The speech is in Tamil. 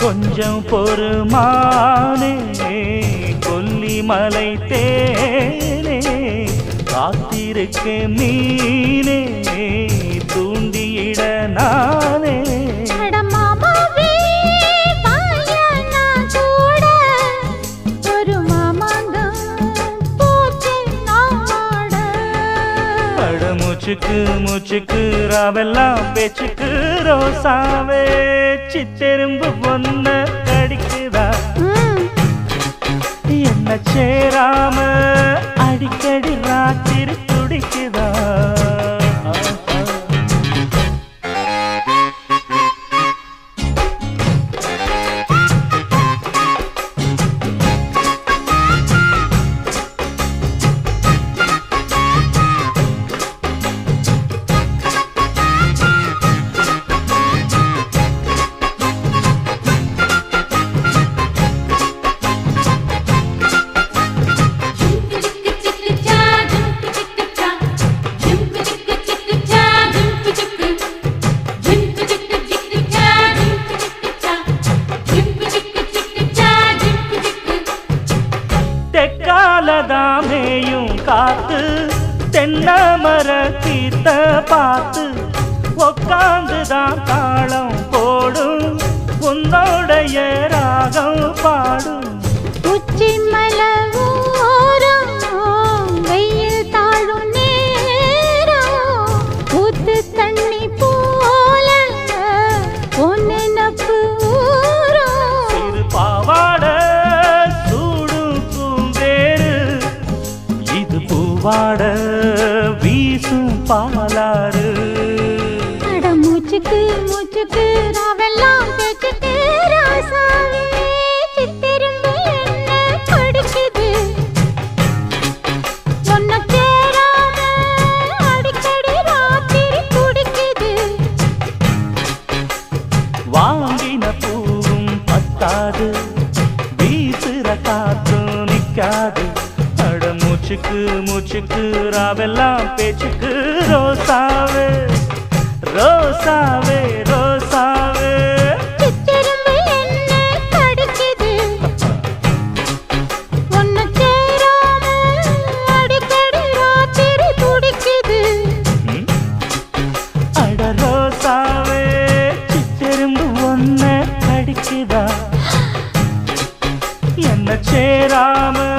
கொஞ்சம் பொறுமானே கொல்லிமலை தேனே காத்திருக்க மீனே தூண்டியிட நானே மூச்சுக்கு மூச்சுக்கு ராவெல்லாம் பேச்சுக்கு ரோசாவே சித்தெரும்பு பொண்ண கடிக்குதா என்ன சேராம அடிக்கடி ராத்திரி துடிக்குதா தெக்காலதாமேயும் காத்து தென்னமர தீர்த்த பார்த்து உக்காந்துதான் தாளம் போடும் உன்னோடைய ராகம் பாடும் உச்சி மலவோரம் வெயில் தாழும் நேரம் ஊத்து தண்ணி போல ஒன்னு நப்பு சிறு பாவாட வாட வீசும் பாலாறு அட மூச்சுக்கு மூச்சுக்கு ராவெல்லாம் பேச்சுக்கு ராசாவே சித்திரும்பு என்ன படிக்குது சொன்ன சேராம அடிக்கடி ராத்திரி துடிக்குது வாங்கின பூவும் பத்தாது வீசுற காத்தும் நிக்காது மூச்சுக்கு மூச்சுக்கு ராவெல்லாம் பேச்சுக்கு ரோசாவே ரோசாவே ரோசாவே சித்திரும்பு என்ன கடிக்குது ஒன்னு சேராம அடிக்கடி ராத்திரி துடிக்குது அட ரோசாவே சித்திரும்பு ஒன்ன கடிக்குதா என்ன சேராம